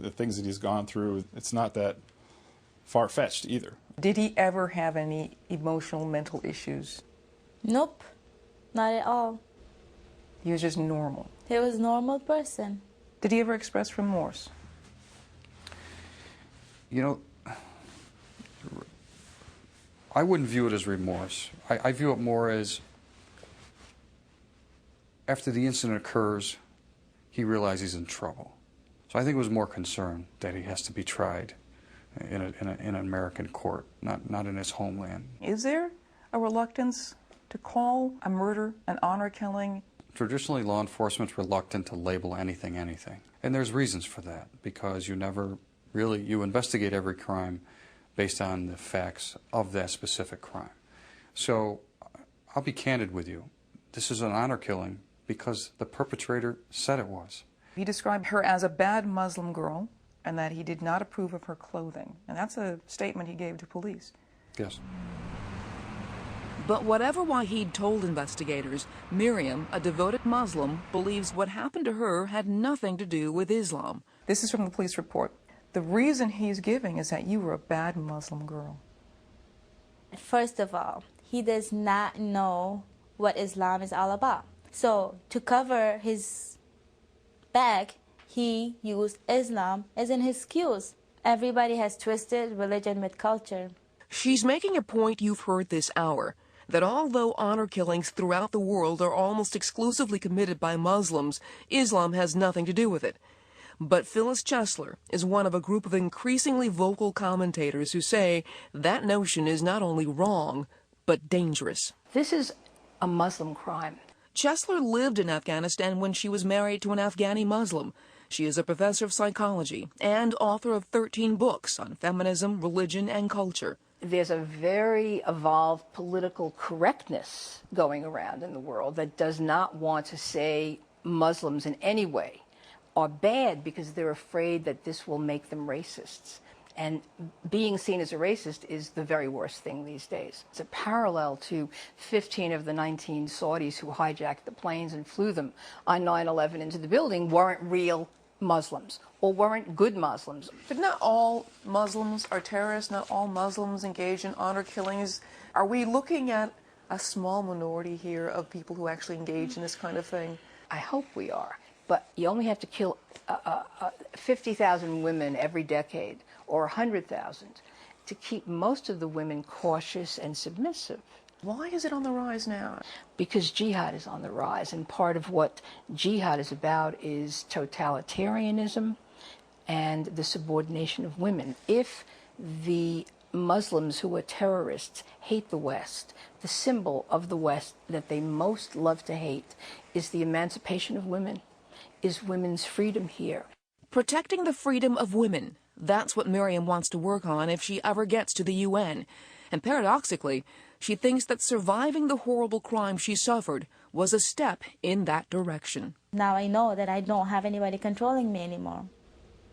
The things that he's gone through, it's not that far-fetched either. Did he ever have any emotional, mental issues? Nope, not at all. He was just normal. He was a normal person. Did he ever express remorse? You know, I wouldn't view it as remorse. I view it more as after the incident occurs, he realizes he's in trouble. So I think it was more concern that he has to be tried in an American court, not in his homeland. Is there a reluctance to call a murder an honor killing? Traditionally, law enforcement's reluctant to label anything. And there's reasons for that, because you never really, you investigate every crime based on the facts of that specific crime. So I'll be candid with you. This is an honor killing because the perpetrator said it was. He described her as a bad Muslim girl and that he did not approve of her clothing. And that's a statement he gave to police. Yes. But whatever Wahid told investigators, Miriam, a devoted Muslim, believes what happened to her had nothing to do with Islam. This is from the police report. The reason he's giving is that you were a bad Muslim girl. First of all, he does not know what Islam is all about. So to cover his back, he used Islam as an excuse. Everybody has twisted religion with culture. She's making a point you've heard this hour, that although honor killings throughout the world are almost exclusively committed by Muslims, Islam has nothing to do with it. But Phyllis Chesler is one of a group of increasingly vocal commentators who say that notion is not only wrong, but dangerous. This is a Muslim crime. Chesler lived in Afghanistan when she was married to an Afghani Muslim. She is a professor of psychology and author of 13 books on feminism, religion, and culture. There's a very evolved political correctness going around in the world that does not want to say Muslims in any way are bad because they're afraid that this will make them racists. And being seen as a racist is the very worst thing these days. It's a parallel to 15 of the 19 Saudis who hijacked the planes and flew them on 9/11 into the building weren't real Muslims or weren't good Muslims. But not all Muslims are terrorists, not all Muslims engage in honor killings. Are we looking at a small minority here of people who actually engage in this kind of thing? I hope we are. But you only have to kill 50,000 women every decade or 100,000 to keep most of the women cautious and submissive. Why is it on the rise now? Because jihad is on the rise, and part of what jihad is about is totalitarianism and the subordination of women. If the Muslims who are terrorists hate the West, the symbol of the West that they most love to hate is the emancipation of women, is women's freedom here. Protecting the freedom of women, that's what Miriam wants to work on if she ever gets to the UN. And paradoxically, she thinks that surviving the horrible crime she suffered was a step in that direction. Now I know that I don't have anybody controlling me anymore.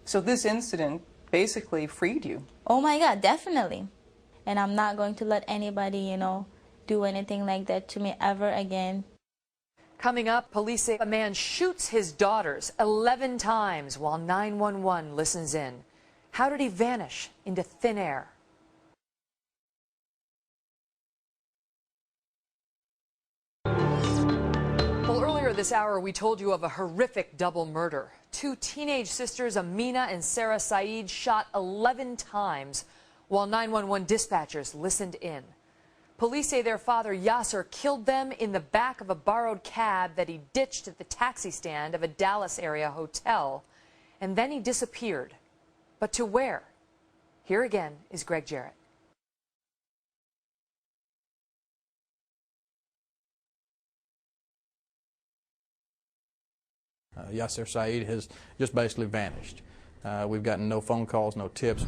So this incident basically freed you? Oh my God, definitely. And I'm not going to let anybody, do anything like that to me ever again. Coming up, police say a man shoots his daughters 11 times while 911 listens in. How did he vanish into thin air? Well, earlier this hour, we told you of a horrific double murder. Two teenage sisters, Amina and Sarah Saeed, shot 11 times while 911 dispatchers listened in. Police say their father, Yasser, killed them in the back of a borrowed cab that he ditched at the taxi stand of a Dallas area hotel, and then he disappeared. But to where? Here again is Greg Jarrett. Yasser Saeed has just basically vanished. We've gotten no phone calls, no tips.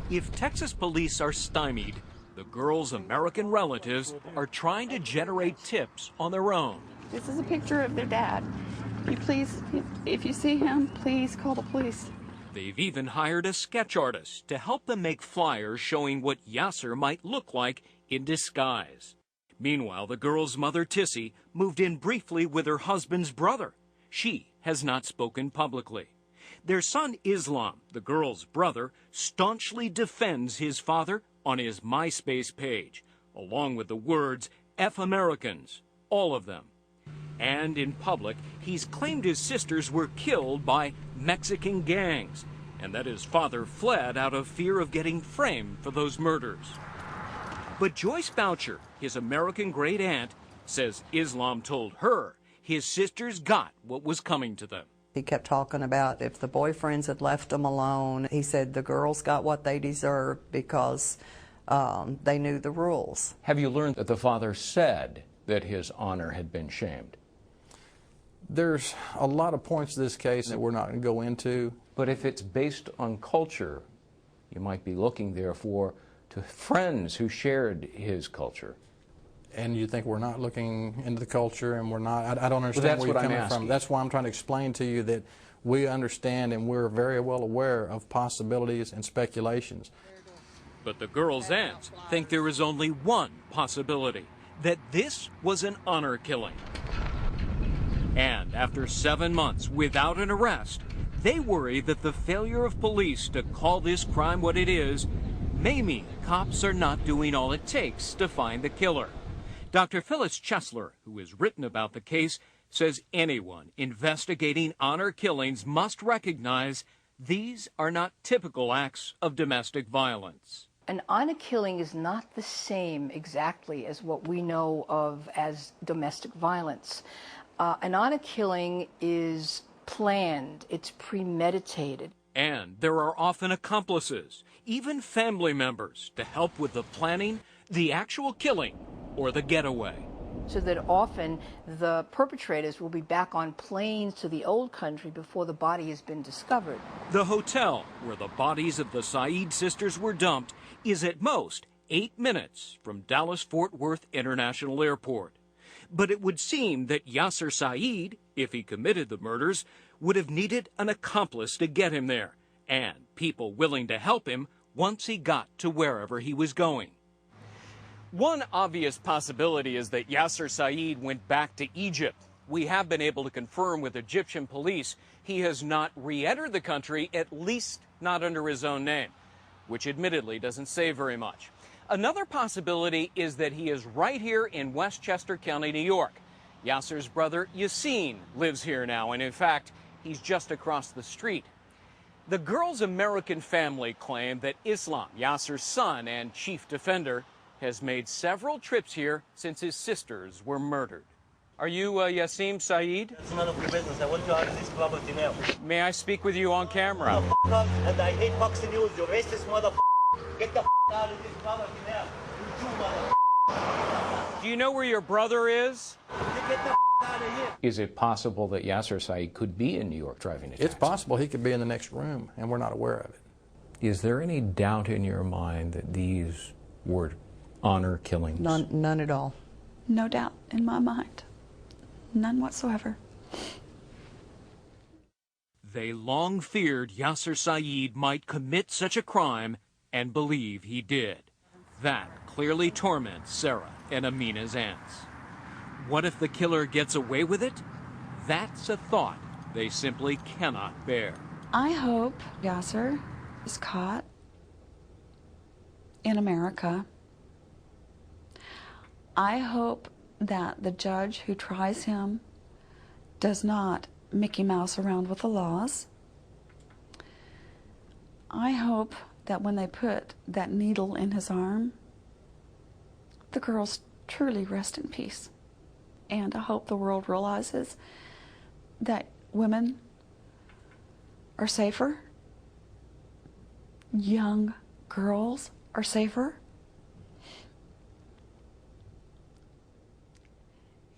If Texas police are stymied, the girls' American relatives are trying to generate tips on their own. This is a picture of their dad. If you see him, please call the police. They've even hired a sketch artist to help them make flyers showing what Yasser might look like in disguise. Meanwhile, the girl's mother, Tissy, moved in briefly with her husband's brother. She has not spoken publicly. Their son Islam, the girl's brother, staunchly defends his father on his MySpace page, along with the words, F Americans, all of them. And in public, he's claimed his sisters were killed by Mexican gangs, and that his father fled out of fear of getting framed for those murders. But Joyce Boucher, his American great-aunt, says Islam told her his sisters got what was coming to them. He kept talking about if the boyfriends had left them alone. He said the girls got what they deserved because they knew the rules. Have you learned that the father said that his honor had been shamed? There's a lot of points to this case that we're not going to go into. But if it's based on culture, you might be looking, therefore, to friends who shared his culture. And you think we're not looking into the culture, and we're not. I don't understand where you're coming from. That's why I'm trying to explain to you that we understand and we're very well aware of possibilities and speculations. But the girl's aunts think there is only one possibility, that this was an honor killing. And after 7 months without an arrest, they worry that the failure of police to call this crime what it is may mean cops are not doing all it takes to find the killer. Dr. Phyllis Chesler, who has written about the case, says anyone investigating honor killings must recognize these are not typical acts of domestic violence. An honor killing is not the same exactly as what we know of as domestic violence. An honor killing is planned, it's premeditated. And there are often accomplices, even family members, to help with the planning, the actual killing, or the getaway. So that often the perpetrators will be back on planes to the old country before the body has been discovered. The hotel where the bodies of the Saeed sisters were dumped is at most 8 minutes from Dallas-Fort Worth International Airport. But it would seem that Yasser Saeed, if he committed the murders, would have needed an accomplice to get him there, and people willing to help him once he got to wherever he was going. One obvious possibility is that Yasser Saeed went back to Egypt. We have been able to confirm with Egyptian police he has not re-entered the country, at least not under his own name, which admittedly doesn't say very much. Another possibility is that he is right here in Westchester County, New York. Yasser's brother Yassine lives here now, and in fact, he's just across the street. The girl's American family claim that Islam, Yasser's son and chief defender, has made several trips here since his sisters were murdered. Are you Yassine Saeed? It's none of your business. I want you out of this property now. May I speak with you on camera? And I hate Fox News, you racist motherfucker. Get the out of this property now. You motherfucker. Do you know where your brother is? Get the out of here. Is it possible that Yasser Saeed could be in New York driving a taxi? It's possible he could be in the next room, and we're not aware of it. Is there any doubt in your mind that these were honor killings? None at all. No doubt in my mind. None whatsoever. They long feared Yasser Saeed might commit such a crime and believe he did. That clearly torments Sarah and Amina's aunts. What if the killer gets away with it? That's a thought they simply cannot bear. I hope Yasser is caught in America. I hope that the judge who tries him does not Mickey Mouse around with the laws. I hope that when they put that needle in his arm, the girls truly rest in peace. And I hope the world realizes that women are safer, young girls are safer,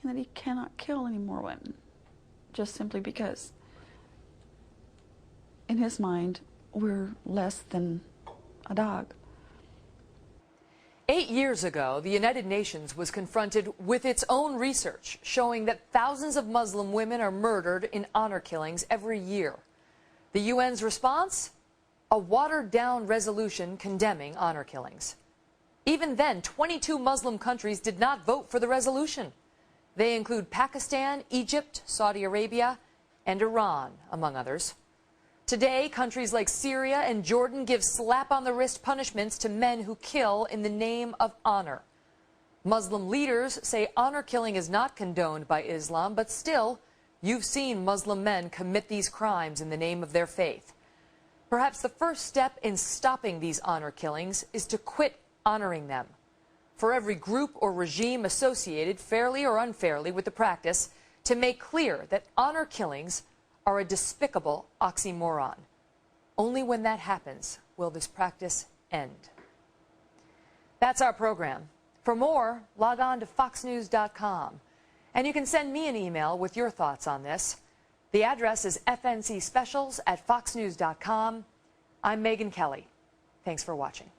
and that he cannot kill any more women just simply because in his mind we're less than a dog. 8 years ago, the United Nations was confronted with its own research showing that thousands of Muslim women are murdered in honor killings every year. The UN's response? A watered-down resolution condemning honor killings. Even then, 22 Muslim countries did not vote for the resolution. They include Pakistan, Egypt, Saudi Arabia, and Iran, among others. Today, countries like Syria and Jordan give slap-on-the-wrist punishments to men who kill in the name of honor. Muslim leaders say honor killing is not condoned by Islam, but still, you've seen Muslim men commit these crimes in the name of their faith. Perhaps the first step in stopping these honor killings is to quit honoring them. For every group or regime associated, fairly or unfairly, with the practice, to make clear that honor killings are a despicable oxymoron. Only when that happens will this practice end. That's our program. For more, log on to foxnews.com. And you can send me an email with your thoughts on this. The address is fncspecials@foxnews.com. I'm Megyn Kelly. Thanks for watching.